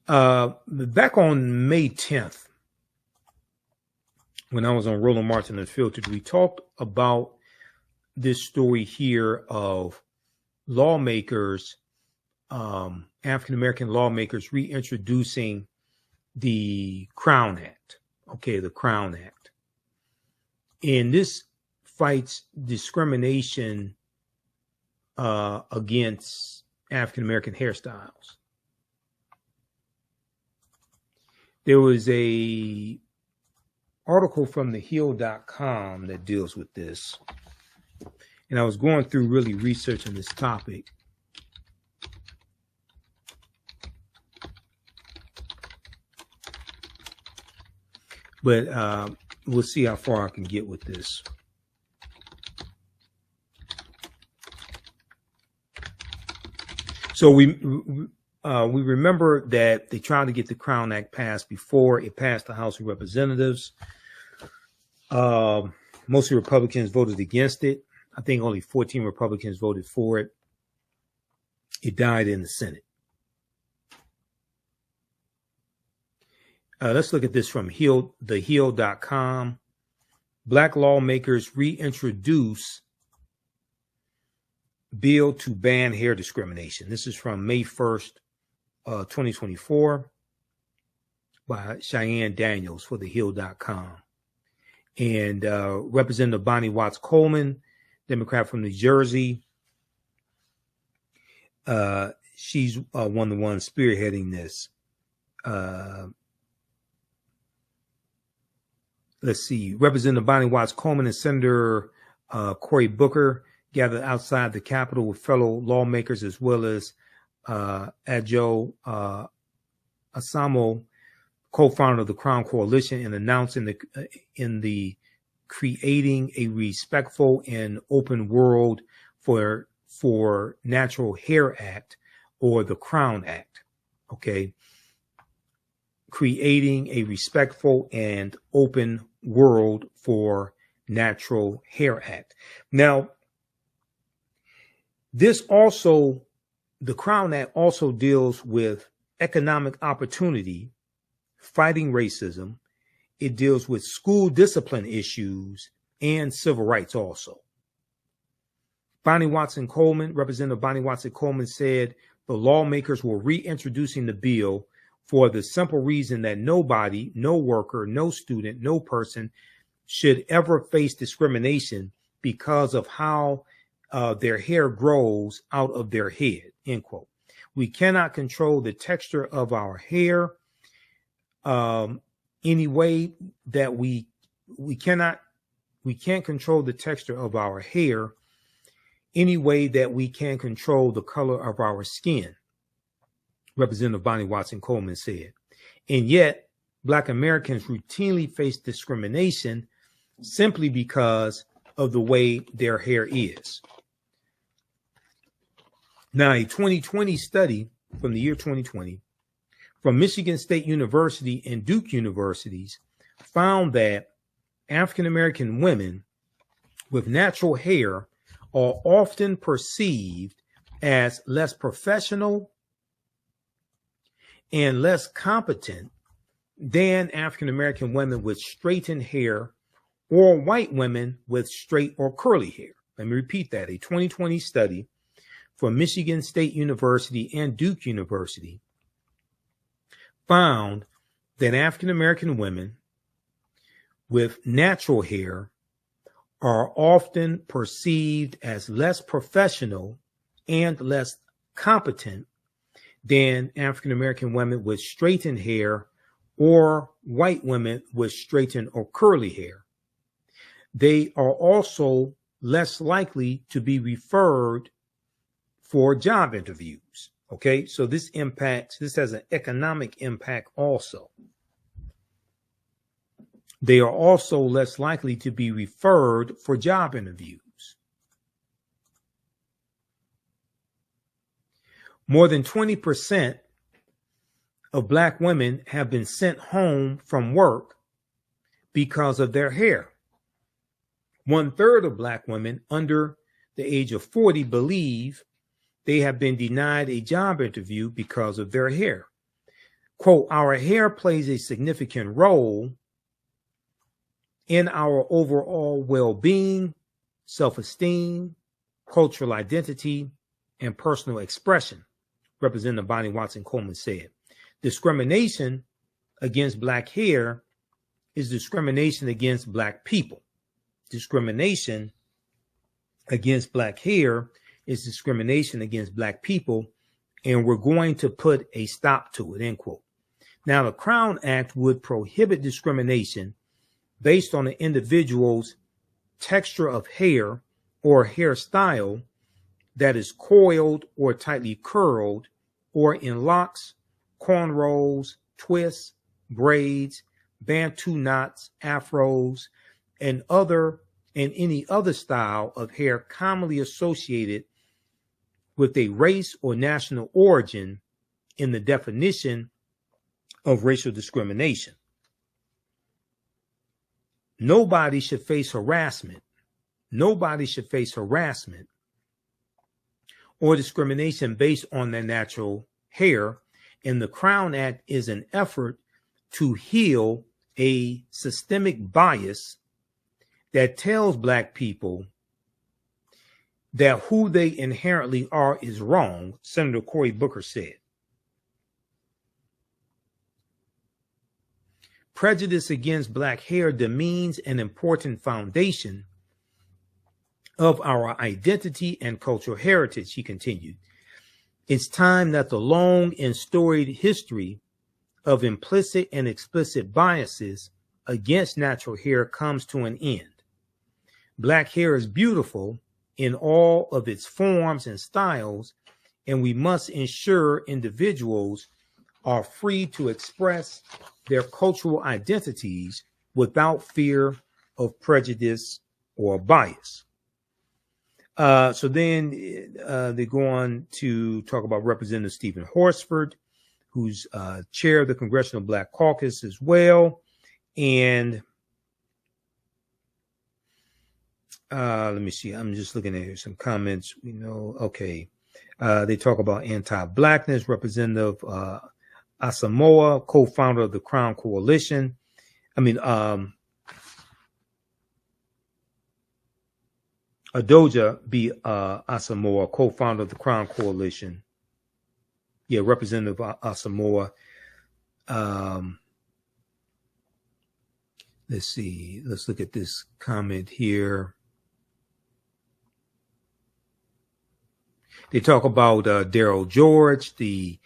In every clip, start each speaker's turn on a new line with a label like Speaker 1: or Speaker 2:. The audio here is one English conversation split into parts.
Speaker 1: Back on May 10th, when I was on Roland Martin Unfiltered, we talked about this story here of lawmakers, African-American lawmakers reintroducing the Crown Act. Okay, the Crown Act. And this fights discrimination against African-American hairstyles. There was a article from thehill.com that deals with this. And I was going through really researching this topic. But we'll see how far I can get with this. So we remember that they tried to get the Crown Act passed before it passed the House of Representatives. Mostly Republicans voted against it. I think only 14 Republicans voted for it. It died in the Senate. Let's look at this from thehill.com. Black lawmakers reintroduce bill to ban hair discrimination. This is from May 1st, 2024 by Cheyenne Daniels for thehill.com. And Representative Bonnie Watts Coleman, Democrat from New Jersey, she's one of the ones spearheading this. Let's see. Representative Bonnie Watts Coleman and Senator Cory Booker gathered outside the Capitol with fellow lawmakers as well as Adjo Asamo, co-founder of the Crown Coalition, and announcing in the Creating a Respectful and Open World for Natural Hair Act, or the Crown Act. Okay. Creating a Respectful and Open World for Natural Hair Act. Now, the Crown Act also deals with economic opportunity, fighting racism. It deals with school discipline issues and civil rights also. Representative Bonnie Watson Coleman said the lawmakers were reintroducing the bill for the simple reason that nobody, no worker, no student, no person should ever face discrimination because of how their hair grows out of their head, end quote. We cannot control the texture of our hair any way that we can't control the texture of our hair any way that we can control the color of our skin, Representative Bonnie Watson Coleman said. And yet, Black Americans routinely face discrimination simply because of the way their hair is. Now, a 2020 study from the year 2020 from Michigan State University and Duke Universities found that African-American women with natural hair are often perceived as less professional and less competent than African-American women with straightened hair or white women with straight or curly hair. Let me repeat that. A 2020 study from Michigan State University and Duke University found that African-American women with natural hair are often perceived as less professional and less competent than African-American women with straightened hair or white women with straightened or curly hair. They are also less likely to be referred for job interviews. Okay, so this has an economic impact also. They are also less likely to be referred for job interviews. More than 20% of Black women have been sent home from work because of their hair. 1/3 of Black women under the age of 40 believe they have been denied a job interview because of their hair. quote, our hair plays a significant role in our overall well-being, self-esteem, cultural identity, and personal expression, Representative Bonnie Watson Coleman said. Discrimination against Black hair is discrimination against Black people. Discrimination against Black hair is discrimination against Black people, and we're going to put a stop to it, end quote. Now, the Crown Act would prohibit discrimination based on the individual's texture of hair or hairstyle that is coiled or tightly curled, or in locks, cornrows, twists, braids, Bantu knots, afros, and any other style of hair commonly associated with a race or national origin in the definition of racial discrimination. Nobody should face harassment. Nobody should face harassment or discrimination based on their natural hair. And the Crown Act is an effort to heal a systemic bias that tells Black people that who they inherently are is wrong, Senator Cory Booker said. Prejudice against Black hair demeans an important foundation of our identity and cultural heritage, he continued. It's time that the long and storied history of implicit and explicit biases against natural hair comes to an end. Black hair is beautiful in all of its forms and styles, and we must ensure individuals are free to express their cultural identities without fear of prejudice or bias. So then they go on to talk about Representative Stephen Horsford, who's chair of the Congressional Black Caucus as well. And let me see. I'm just looking at here some comments. Okay. They talk about anti-Blackness. Representative Asamoah, co-founder of the Crown Coalition. Adoja B. Asamoah, co-founder of the Crown Coalition. Yeah, Representative Asamoah. Let's see. Let's look at this comment here. They talk about Daryl George, the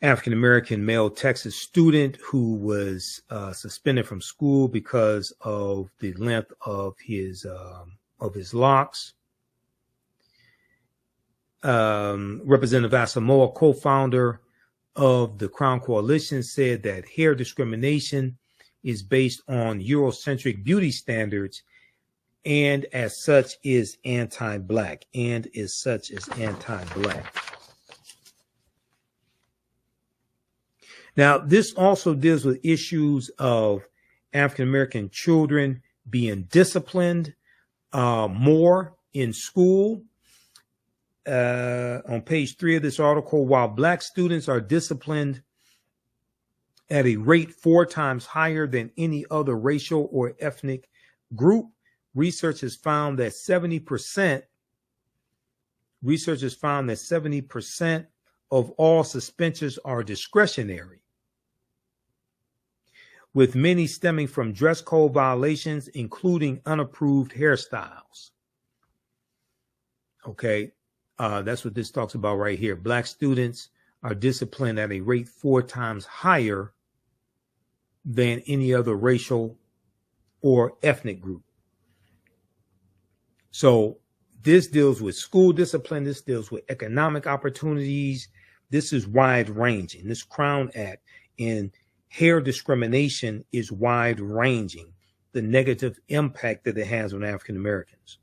Speaker 1: African-American male Texas student who was suspended from school because of the length of his locks. Representative Asamoah, co-founder of the Crown Coalition, said that hair discrimination is based on Eurocentric beauty standards and as such is anti-Black. Now, this also deals with issues of African-American children being disciplined more in school. On page 3 of this article, while Black students are disciplined at a rate 4 times higher than any other racial or ethnic group, research has found that 70% of all suspensions are discretionary, with many stemming from dress code violations, including unapproved hairstyles. Okay, that's what this talks about right here. Black students are disciplined at a rate 4 times higher than any other racial or ethnic group. So this deals with school discipline. This deals with economic opportunities. This is wide ranging. This Crown Act and hair discrimination is wide ranging, the negative impact that it has on African Americans.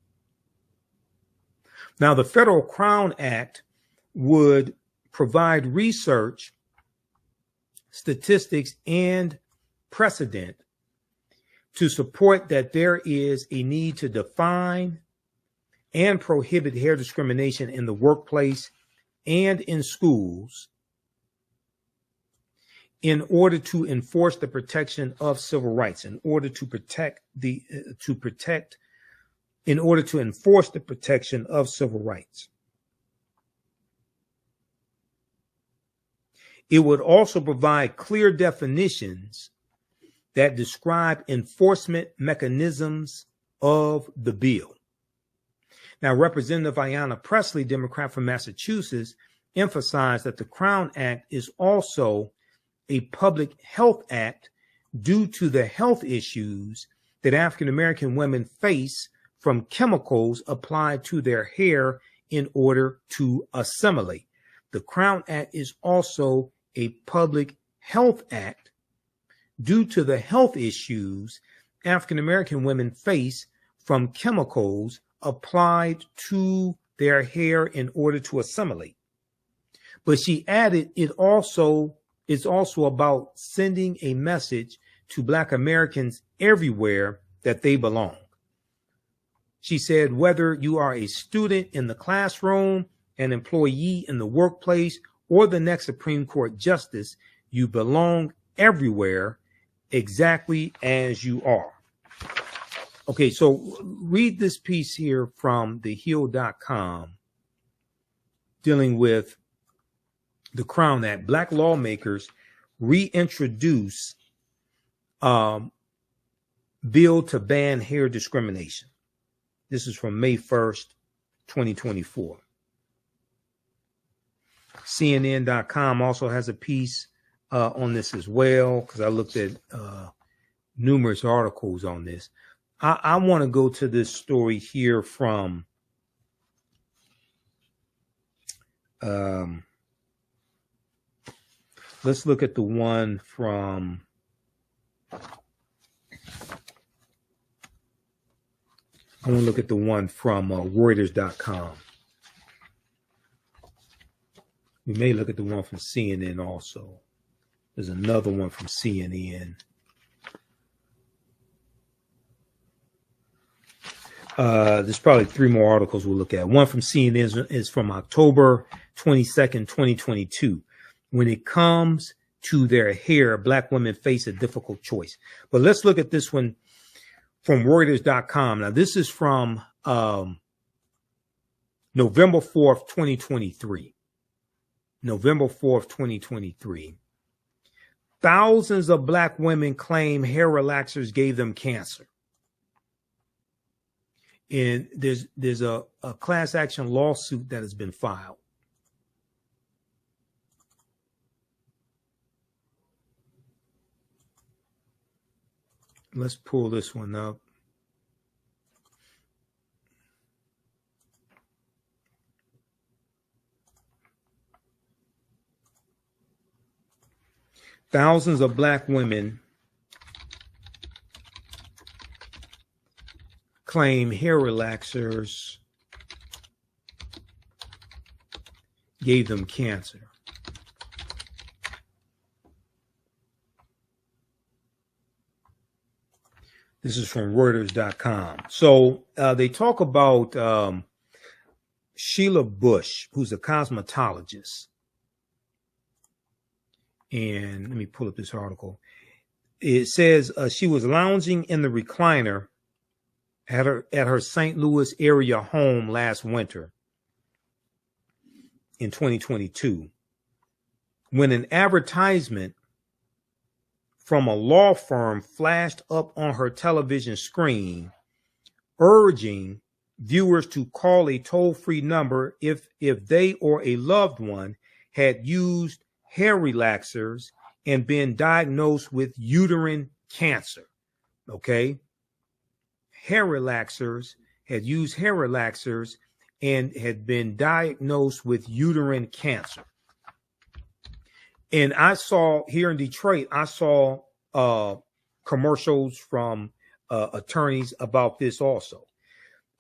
Speaker 1: Now, the Federal Crown Act would provide research, statistics, and precedent to support that there is a need to define and prohibit hair discrimination in the workplace and in schools. in order to enforce the protection of civil rights, in order to enforce the protection of civil rights. It would also provide clear definitions that describe enforcement mechanisms of the bill. Now, Representative Ayanna Pressley, Democrat from Massachusetts, emphasized that the Crown Act is also a public health act due to the health issues that African American women face from chemicals applied to their hair in order to assimilate. The Crown Act is also a public health act due to the health issues African American women face from chemicals applied to their hair in order to assimilate. But she added, it's also about sending a message to Black Americans everywhere that they belong. She said, whether you are a student in the classroom, an employee in the workplace, or the next Supreme Court justice, you belong everywhere exactly as you are. Okay, so read this piece here from thehill.com dealing with the Crown Act. Black lawmakers reintroduce bill to ban hair discrimination. This is from May 1st, 2024. CNN.com also has a piece on this as well, because I looked at numerous articles on this. I want to go to this story here from let's look at the one from Reuters.com. We may look at the one from CNN also. There's another one from CNN. There's probably three more articles we'll look at. One from CNN is from October 22nd, 2022. When it comes to their hair, Black women face a difficult choice. But let's look at this one from Reuters.com. Now, this is from November 4th, 2023. November 4th, 2023. Thousands of Black women claim hair relaxers gave them cancer. And there's a class action lawsuit that has been filed. Let's pull this one up. Thousands of Black women claim hair relaxers gave them cancer. This is from Reuters.com. So they talk about Sheila Bush, who's a cosmetologist. And let me pull up this article. It says she was lounging in the recliner at her St. Louis area home last winter in 2022 when an advertisement from a law firm flashed up on her television screen urging viewers to call a toll-free number if they or a loved one had used hair relaxers and been diagnosed with uterine cancer. Okay. Had used hair relaxers and had been diagnosed with uterine cancer. And I saw here in Detroit, I saw commercials from attorneys about this also.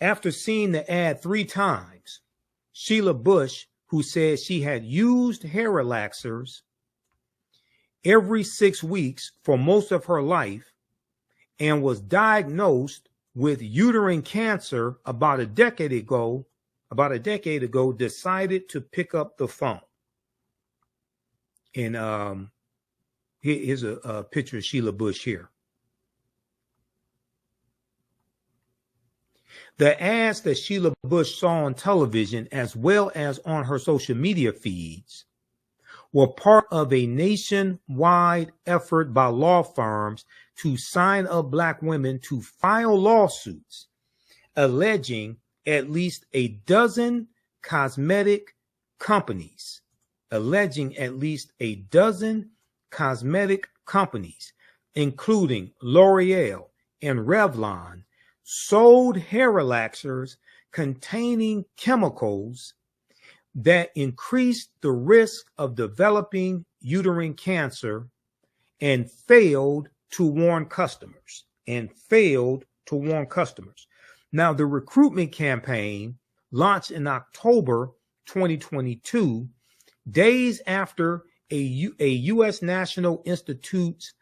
Speaker 1: After seeing the ad 3 times, Sheila Bush, who said she had used hair relaxers every 6 weeks for most of her life and was diagnosed with uterine cancer about a decade ago, decided to pick up the phone. And Here's a picture of Sheila Bush here. The ads that Sheila Bush saw on television, as well as on her social media feeds, were part of a nationwide effort by law firms to sign up Black women to file lawsuits alleging at least a dozen cosmetic companies, including L'Oreal and Revlon, sold hair relaxers containing chemicals that increased the risk of developing uterine cancer and failed to warn customers. Now, the recruitment campaign launched in October 2022, days after a U.S. National Institutes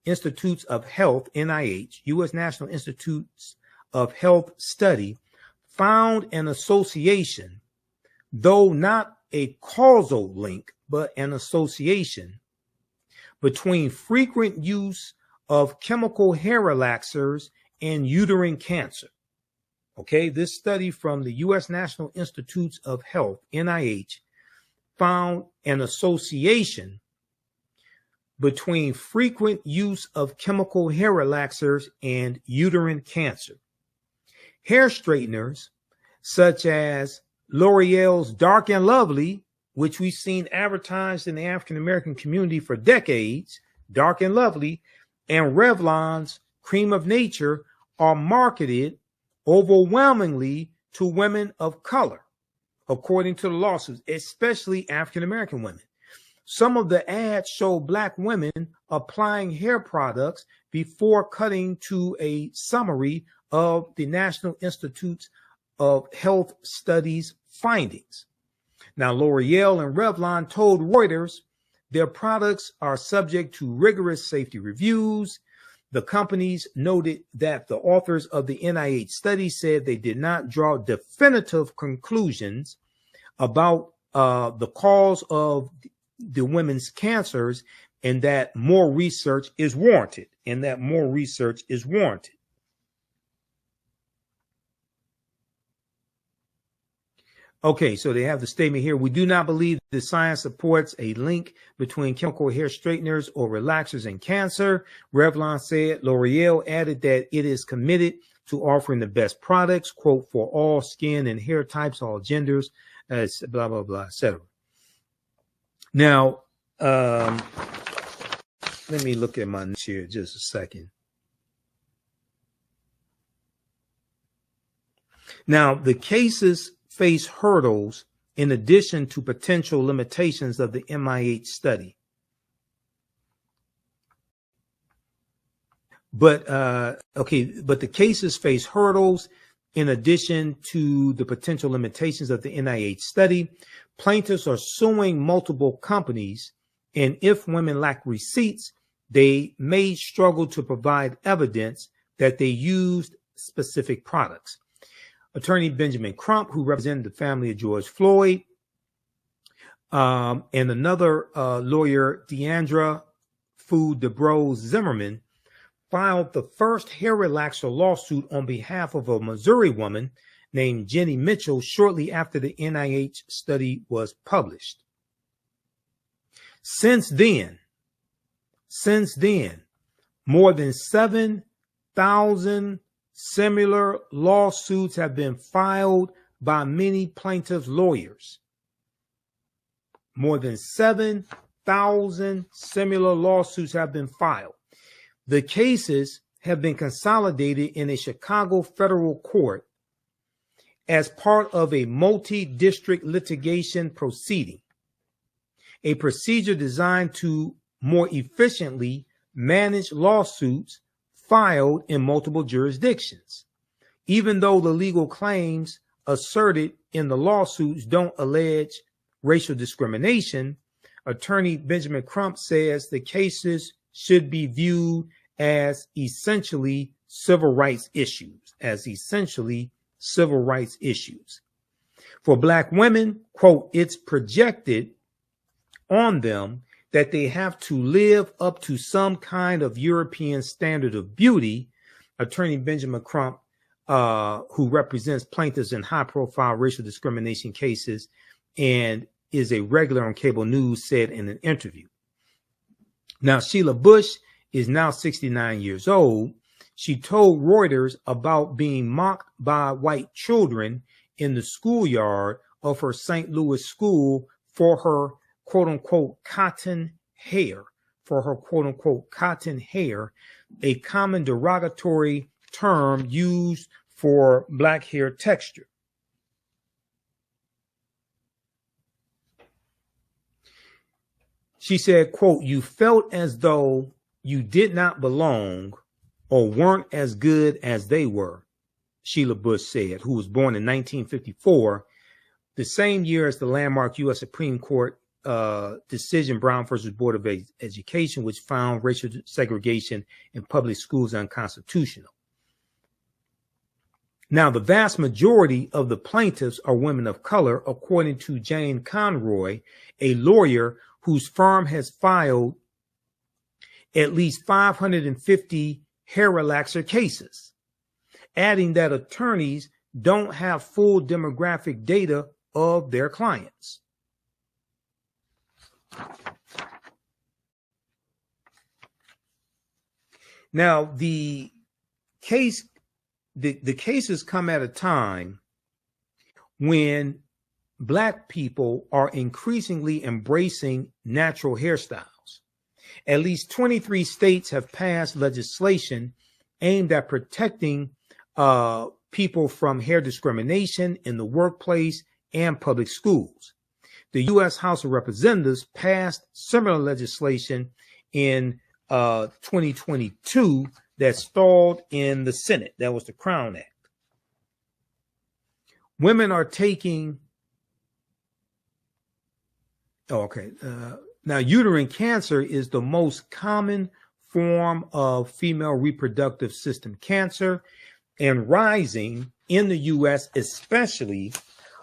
Speaker 1: of Health, NIH, U.S. National Institutes of Health study found an association, though not a causal link, but an association between frequent use of chemical hair relaxers and uterine cancer. Okay, this study from the U.S. National Institutes of Health, NIH, found an association between frequent use of chemical hair relaxers and uterine cancer. Hair straighteners such as L'Oreal's Dark and Lovely, which we've seen advertised in the African American community for decades, Dark and Lovely, and Revlon's Creme of Nature are marketed overwhelmingly to women of color, according to the lawsuits, especially African American women. Some of the ads show Black women applying hair products before cutting to a summary of the National Institutes of Health Studies findings. Now, L'Oreal and Revlon told Reuters their products are subject to rigorous safety reviews. The companies noted that the authors of the NIH study said they did not draw definitive conclusions about the cause of the women's cancers, and that more research is warranted. Okay, so they have the statement here. We do not believe the science supports a link between chemical hair straighteners or relaxers and cancer, Revlon said. L'Oreal added that it is committed to offering the best products, quote, for all skin and hair types, all genders, blah, blah, blah, etc. Now, let me look at my notes here just a second. Now, the cases face hurdles in addition to potential limitations of the MIH study. But the cases face hurdles in addition to the potential limitations of the NIH study. Plaintiffs are suing multiple companies, and if women lack receipts, they may struggle to provide evidence that they used specific products. Attorney Benjamin Crump, who represented the family of George Floyd, and another lawyer, Deandra Fu DeBrose Zimmerman, filed the first hair relaxer lawsuit on behalf of a Missouri woman named Jenny Mitchell shortly after the NIH study was published. Since then, more than 7,000 similar lawsuits have been filed by many plaintiffs' lawyers. More than 7,000 similar lawsuits have been filed. The cases have been consolidated in a Chicago federal court as part of a multi-district litigation proceeding, a procedure designed to more efficiently manage lawsuits filed in multiple jurisdictions. Even though the legal claims asserted in the lawsuits don't allege racial discrimination, attorney Benjamin Crump says the cases should be viewed as essentially civil rights issues, For Black women, quote, it's projected on them that they have to live up to some kind of European standard of beauty. Attorney Benjamin Crump, who represents plaintiffs in high-profile racial discrimination cases and is a regular on cable news, said in an interview. Now, Sheila Bush is now 69 years old. She told Reuters about being mocked by white children in the schoolyard of her St. Louis school for her quote-unquote cotton hair, a common derogatory term used for black hair texture. She said, quote, "You felt as though you did not belong or weren't as good as they were," Sheila Bush said, who was born in 1954, the same year as the landmark U.S. Supreme Court decision, Brown versus Board of Education, which found racial segregation in public schools unconstitutional. Now, the vast majority of the plaintiffs are women of color, according to Jane Conroy, a lawyer whose firm has filed at least 550 hair relaxer cases, adding that attorneys don't have full demographic data of their clients. Now, the cases come at a time when Black people are increasingly embracing natural hairstyles. At least 23 states have passed legislation aimed at protecting people from hair discrimination in the workplace and public schools. The U.S. House of Representatives passed similar legislation in 2022 that stalled in the Senate. That was the Crown Act. Women are taking now, uterine cancer is the most common form of female reproductive system cancer and rising in the U.S., especially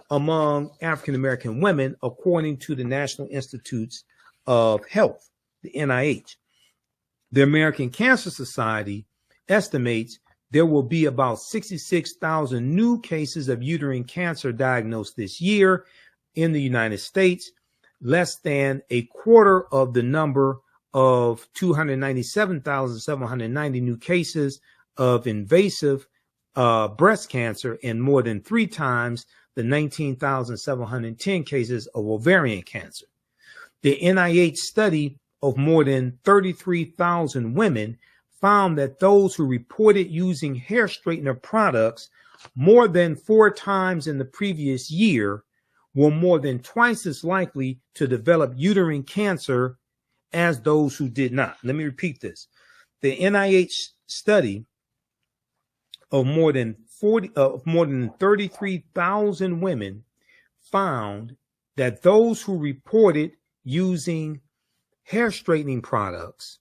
Speaker 1: among African-American women, according to the National Institutes of Health, the NIH. The American Cancer Society estimates there will be about 66,000 new cases of uterine cancer diagnosed this year in the United States, less than a quarter of the number of 297,790 new cases of invasive breast cancer and more than 3 times the 19,710 cases of ovarian cancer. The NIH study of more than 33,000 women found that those who reported using hair straightener products more than 4 times in the previous year were more than twice as likely to develop uterine cancer as those who did not. Let me repeat this. The NIH study of more than 33,000 women found that those who reported using hair straightening products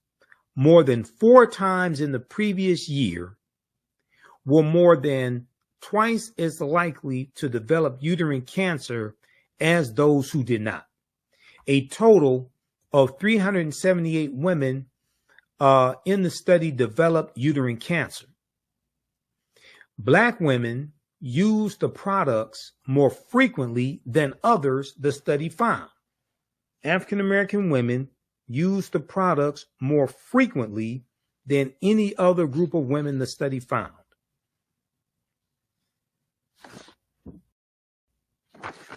Speaker 1: more than 4 times in the previous year were more than twice as likely to develop uterine cancer as those who did not. A total of 378 women in the study developed uterine cancer. Black women use the products more frequently than others, the study found. African American women use the products more frequently than any other group of women the study found.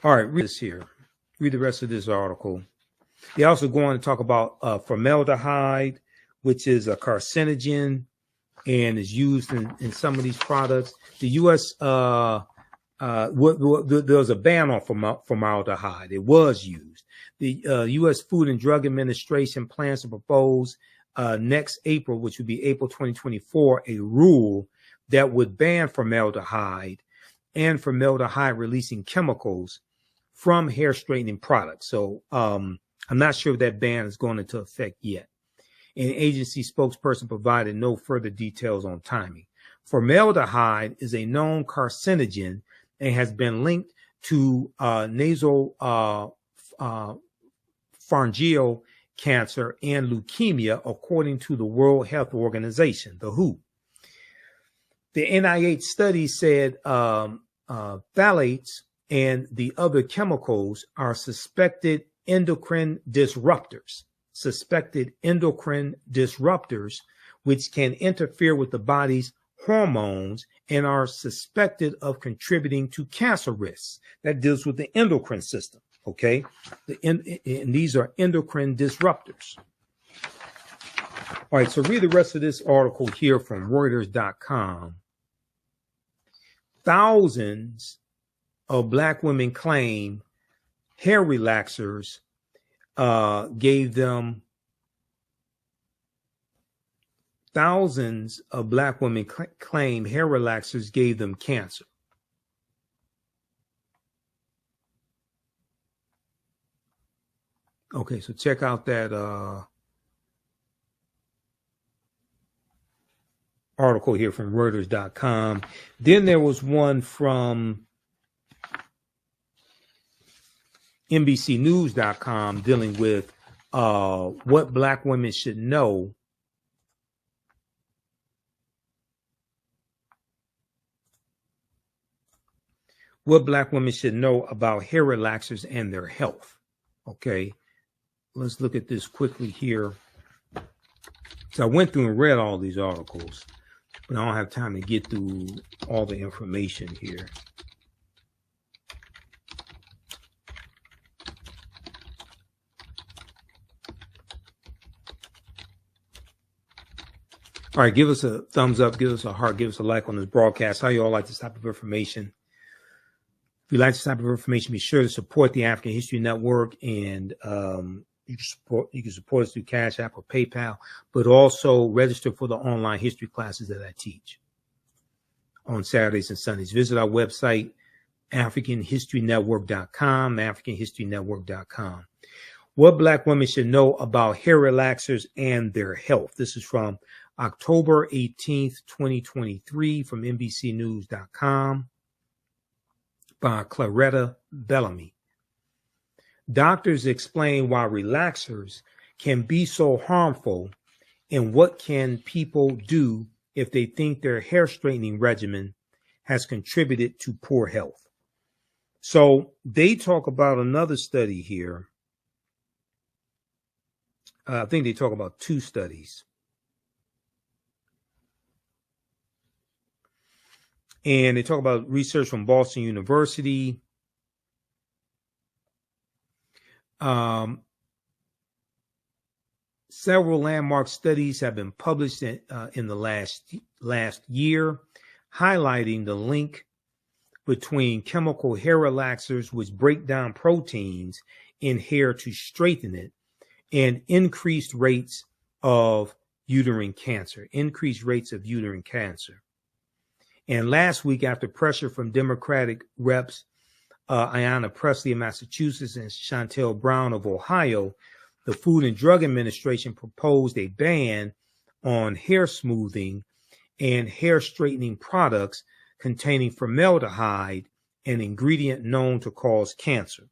Speaker 1: All right, read this here. Read the rest of this article. They also go on to talk about formaldehyde, which is a carcinogen and is used in some of these products. The U.S. There was a ban on formaldehyde. It was used. The U.S. Food and Drug Administration plans to propose next April, which would be April 2024, a rule that would ban formaldehyde and formaldehyde-releasing chemicals from hair straightening products. So I'm not sure if that ban is going into effect yet. An agency spokesperson provided no further details on timing. Formaldehyde is a known carcinogen and has been linked to nasopharyngeal cancer and leukemia, according to the World Health Organization, the WHO. The NIH study said phthalates and the other chemicals are suspected endocrine disruptors, which can interfere with the body's hormones and are suspected of contributing to cancer risks. That deals with the endocrine system, okay? And these are endocrine disruptors. All right, so read the rest of this article here from Reuters.com. Thousands of Black women claim hair relaxers gave them. Thousands of Black women claim hair relaxers gave them cancer. Okay, so check out that article here from Reuters.com. Then there was one from NBCnews.com dealing with what Black women should know about hair relaxers and their health. Okay, let's look at this quickly here. So I went through and read all these articles, but I don't have time to get through all the information here. All right, give us a thumbs up, give us a heart, give us a like on this broadcast. How you all like this type of information? If you like this type of information, be sure to support the African History Network, and you can support us through Cash App or PayPal, but also register for the online history classes that I teach on Saturdays and Sundays. Visit our website, AfricanHistoryNetwork.com, AfricanHistoryNetwork.com. What Black women should know about hair relaxers and their health. This is from October 18th, 2023, from NBCnews.com by Claretta Bellamy. Doctors explain why relaxers can be so harmful and what can people do if they think their hair straightening regimen has contributed to poor health. So they talk about another study here. I think they talk about two studies. And they talk about research from Boston University. Several landmark studies have been published in the last year, highlighting the link between chemical hair relaxers, which break down proteins in hair to straighten it, and increased rates of uterine cancer. And last week, after pressure from Democratic reps Ayanna Pressley of Massachusetts and Chantel Brown of Ohio, the Food and Drug Administration proposed a ban on hair smoothing and hair straightening products containing formaldehyde, an ingredient known to cause cancer.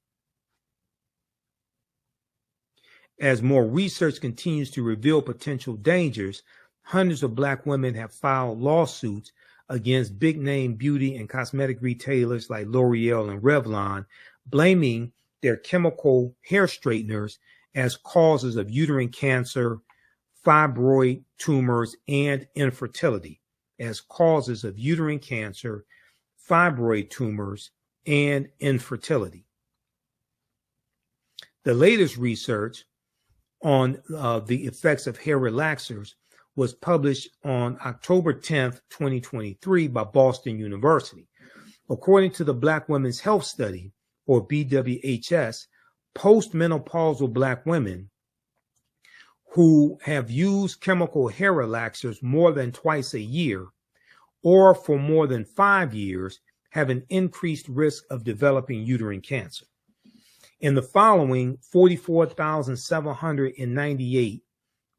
Speaker 1: As more research continues to reveal potential dangers, hundreds of Black women have filed lawsuits against big-name beauty and cosmetic retailers like L'Oreal and Revlon, blaming their chemical hair straighteners as causes of uterine cancer, fibroid tumors, and infertility. The latest research on the effects of hair relaxers was published on October 10th, 2023 by Boston University. According to the Black Women's Health Study, or BWHS, postmenopausal Black women who have used chemical hair relaxers more than twice a year or for more than 5 years have an increased risk of developing uterine cancer. In the following 44,798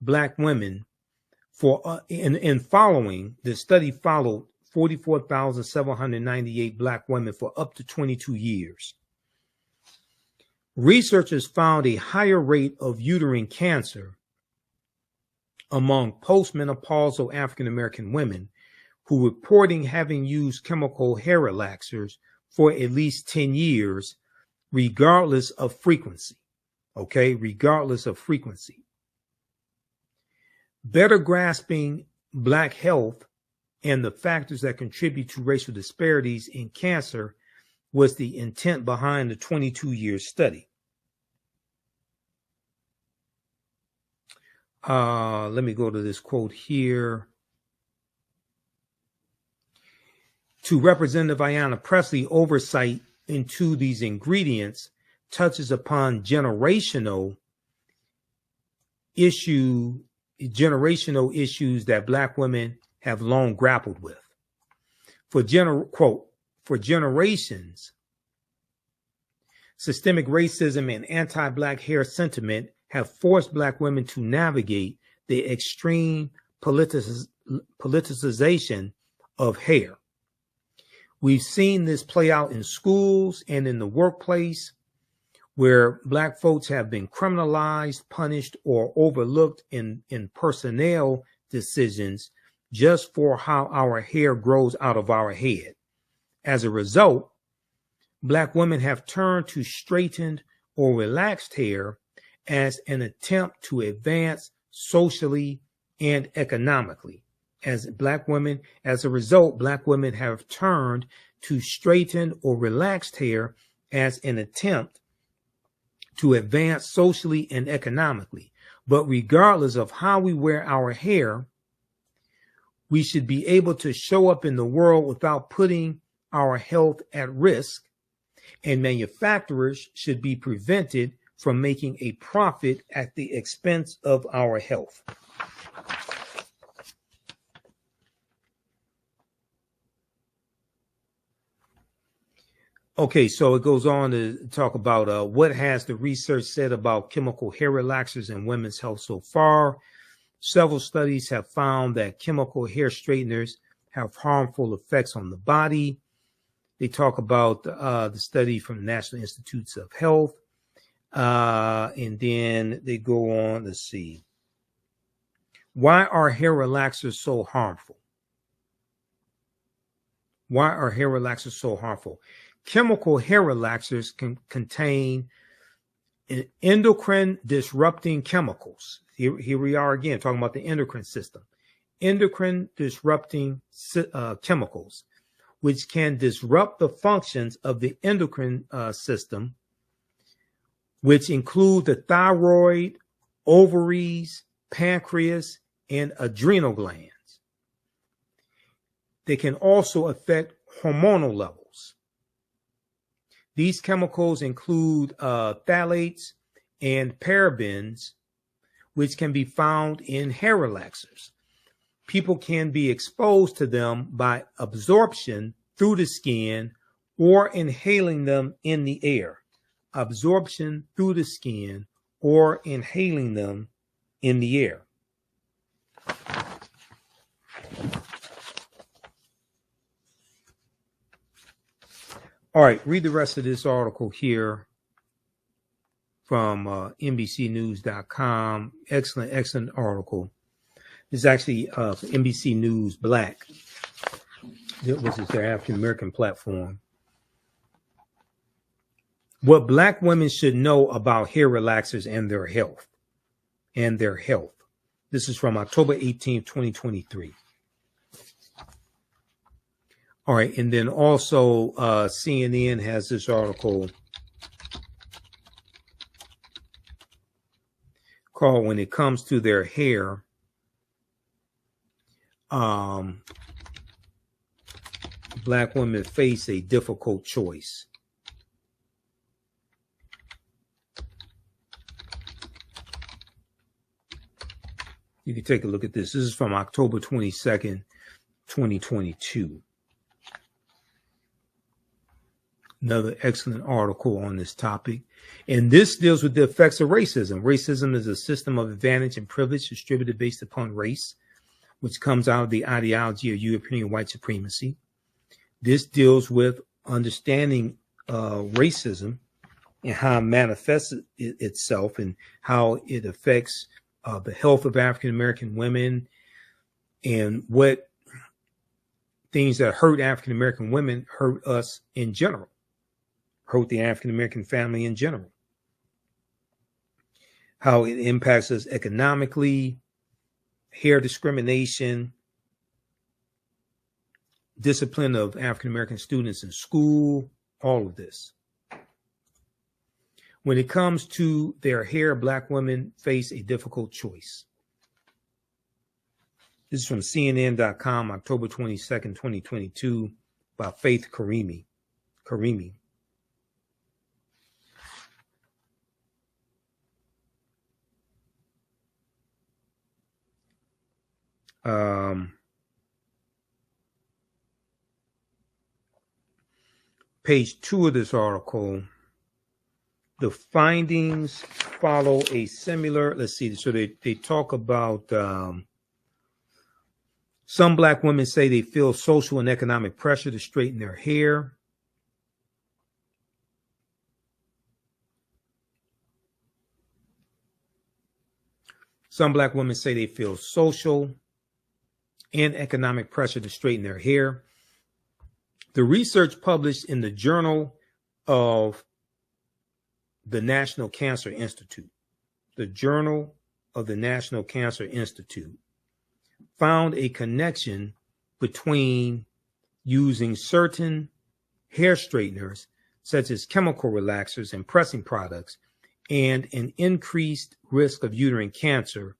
Speaker 1: Black women the study followed 44,798 Black women for up to 22 years. researchers found a higher rate of uterine cancer among postmenopausal African American women who reporting having used chemical hair relaxers for at least 10 years, regardless of frequency. Okay, regardless of frequency. Better grasping Black health and the factors that contribute to racial disparities in cancer was the intent behind the 22-year study. Let me go to this quote here. To Representative Ayanna Pressley, oversight into these ingredients touches upon generational issues that Black women have long grappled with. Quote, for generations, systemic racism and anti-Black hair sentiment have forced Black women to navigate the extreme politicization of hair. We've seen this play out in schools and in the workplace, where Black folks have been criminalized, punished, or overlooked in personnel decisions just for how our hair grows out of our head. As a result, Black women have turned to straightened or relaxed hair as an attempt to advance socially and economically. As a result, Black women have turned to straightened or relaxed hair as an attempt to advance socially and economically. But regardless of how we wear our hair, we should be able to show up in the world without putting our health at risk, and manufacturers should be prevented from making a profit at the expense of our health. Okay, so it goes on to talk about what has the research said about chemical hair relaxers and women's health so far. Several studies have found that chemical hair straighteners have harmful effects on the body. They talk about the study from the National Institutes of Health. And then they go on, let's see. Why are hair relaxers so harmful? Why are hair relaxers so harmful? Chemical hair relaxers can contain endocrine disrupting chemicals. Here we are again talking about the endocrine system. Endocrine disrupting chemicals, which can disrupt the functions of the endocrine system, which include the thyroid, ovaries, pancreas, and adrenal glands. They can also affect hormonal levels. These chemicals include phthalates and parabens, which can be found in hair relaxers. People can be exposed to them by absorption through the skin or inhaling them in the air. Absorption through the skin or inhaling them in the air. All right, read the rest of this article here from NBCnews.com. Excellent article. This is actually NBC News Black, which is their African American platform. What Black women should know about hair relaxers and their health. This is from October 18th, 2023. All right, and then also CNN has this article called "When It Comes to Their Hair, Black women face a difficult choice." You can take a look at this. This is from October 22nd, 2022. Another excellent article on this topic. And this deals with the effects of racism. Racism is a system of advantage and privilege distributed based upon race, which comes out of the ideology of European white supremacy. This deals with understanding racism and how it manifests itself and how it affects the health of African American women and what things that hurt African American women hurt us in general, hurt the African American family in general, how it impacts us economically, hair discrimination, discipline of African American students in school, all of this. When it comes to their hair, Black women face a difficult choice. This is from CNN.com, October 22nd, 2022, by Faith Karimi. Page 2 of this article, the findings follow a similar, let's see, so they talk about some Black women say they feel social and economic pressure to straighten their hair. Some Black women say they feel social and economic pressure to straighten their hair. The research published in the Journal of the National Cancer Institute, the Journal of the National Cancer Institute, found a connection between using certain hair straighteners, such as chemical relaxers and pressing products, and an increased risk of uterine cancer,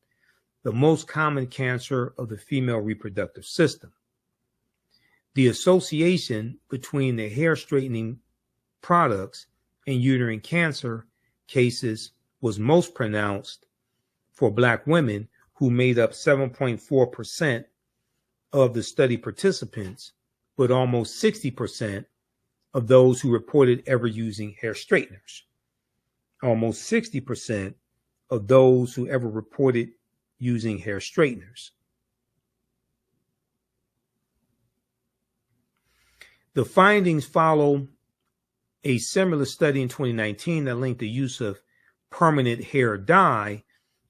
Speaker 1: the most common cancer of the female reproductive system. The association between the hair straightening products and uterine cancer cases was most pronounced for Black women, who made up 7.4% of the study participants, but almost 60% of those who reported ever using hair straighteners. Almost 60% of those who ever reported using hair straighteners. The findings follow a similar study in 2019 that linked the use of permanent hair dye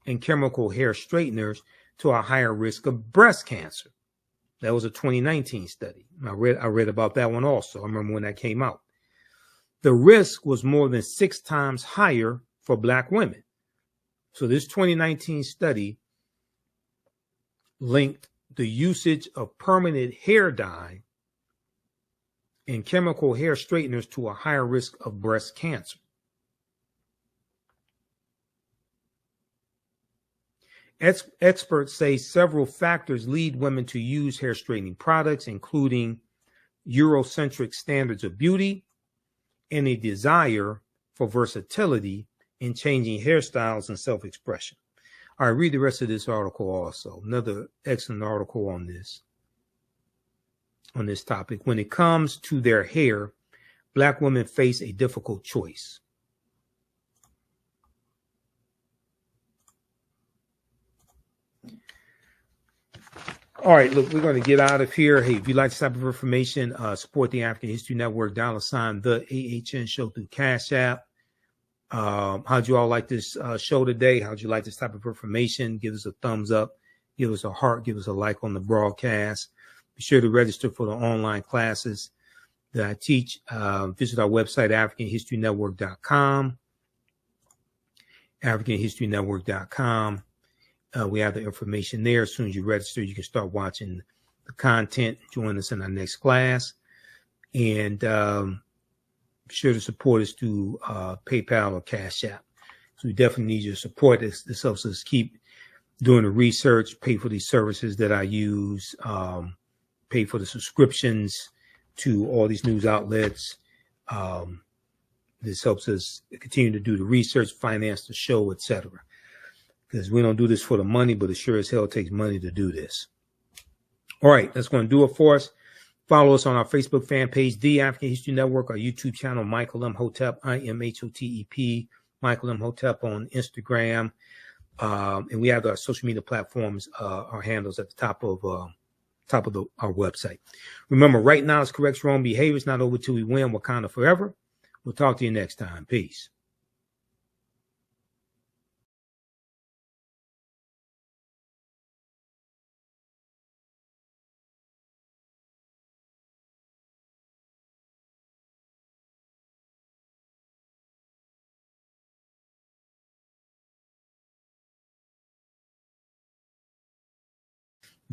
Speaker 1: and chemical hair straighteners to a higher risk of breast cancer. That was a 2019 study. I read about that one also. I remember when that came out. The risk was more than 6 times higher for Black women. So this 2019 study linked the usage of permanent hair dye and chemical hair straighteners to a higher risk of breast cancer. Experts say several factors lead women to use hair straightening products, including Eurocentric standards of beauty and a desire for versatility in changing hairstyles and self-expression. All right, read the rest of this article also. Another excellent article on this topic. When it comes to their hair, Black women face a difficult choice. All right, look, we're going to get out of here. Hey, if you'd like this type of information, support the African History Network, $ TheAHNShow through Cash App. How'd you all like this show today? How'd you like this type of information? Give us a thumbs up, give us a heart, give us a like on the broadcast. Be sure to register for the online classes that I teach. Visit our website, AfricanHistoryNetwork.com. AfricanHistoryNetwork.com. We have the information there. As soon as you register, you can start watching the content. Join us in our next class. And be sure to support us through PayPal or Cash App. So we definitely need your support. This helps us keep doing the research, pay for these services that I use, pay for the subscriptions to all these news outlets. This helps us continue to do the research, finance the show, etc. Because we don't do this for the money, but it sure as hell takes money to do this. All right, that's going to do it for us. Follow us on our Facebook fan page, The African History Network, our YouTube channel, Michael Imhotep, IMHOTEP, Michael Imhotep on Instagram. And we have our social media platforms, our handles at the top of our website. Remember, right now is correct wrong behavior. It's not over till we win. Wakanda forever. We'll talk to you next time. Peace.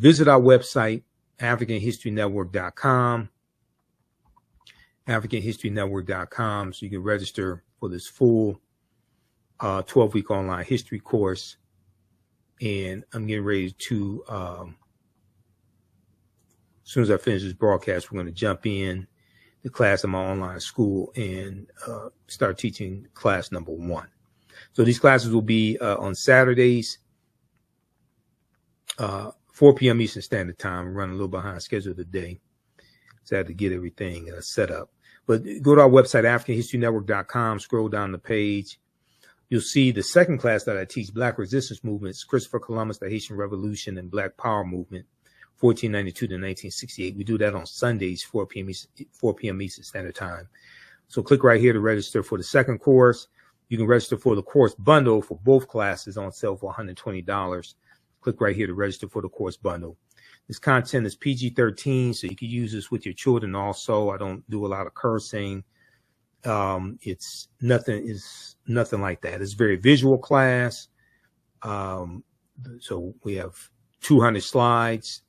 Speaker 1: Visit our website, AfricanHistoryNetwork.com, AfricanHistoryNetwork.com, so you can register for this full 12-week online history course. And I'm getting ready to, as soon as I finish this broadcast, we're going to jump in the class in my online school and start teaching class number 1. So these classes will be on Saturdays, 4 p.m. Eastern Standard Time. We're running a little behind schedule today, so I had to get everything set up. But go to our website, AfricanHistoryNetwork.com, scroll down the page. You'll see the second class that I teach, Black Resistance Movements, Christopher Columbus, the Haitian Revolution, and Black Power Movement, 1492 to 1968. We do that on Sundays, 4 p.m. Eastern Standard Time. So click right here to register for the second course. You can register for the course bundle for both classes on sale for $120. Click right here to register for the course bundle. This content is PG-13, so you can use this with your children also. I don't do a lot of cursing. It's nothing like that. It's a very visual class. So we have 200 slides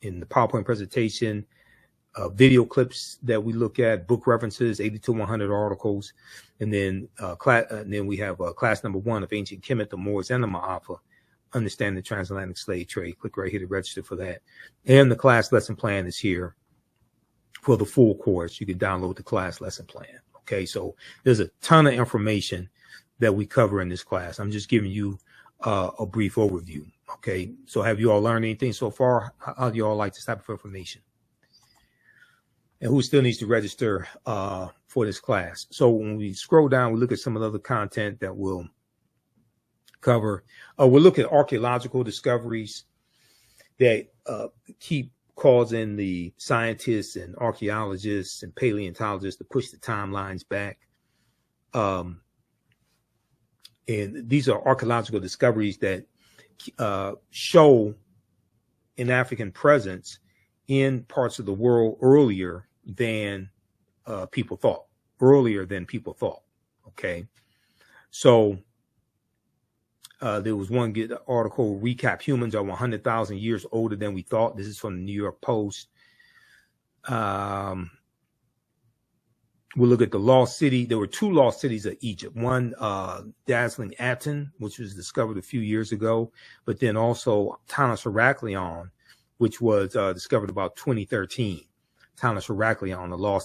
Speaker 1: in the PowerPoint presentation, video clips that we look at, book references, 80 to 100 articles. And then, we have class number 1 of Ancient Kemet, the Moors, and the Ma'afa, Understand the Transatlantic Slave Trade. Click right here to register for that. And the class lesson plan is here for the full course. You can download the class lesson plan. Okay, so there's a ton of information that we cover in this class. I'm just giving you a brief overview. Okay, so have you all learned anything so far? How do you all like this type of information? And who still needs to register for this class? So when we scroll down, we look at some of the other content that we'll cover. We'll look at archaeological discoveries that keep causing the scientists and archaeologists and paleontologists to push the timelines back. And these are archaeological discoveries that show an African presence in parts of the world earlier than people thought. Okay. So there was one good article, Recap Humans Are 100,000 Years Older Than We Thought. This is from the New York Post. We'll look at the lost city. There were 2 lost cities of Egypt. One, dazzling Aten, which was discovered a few years ago, but then also Tanis Heraklion, which was discovered about 2013. Tanis Heraklion, the lost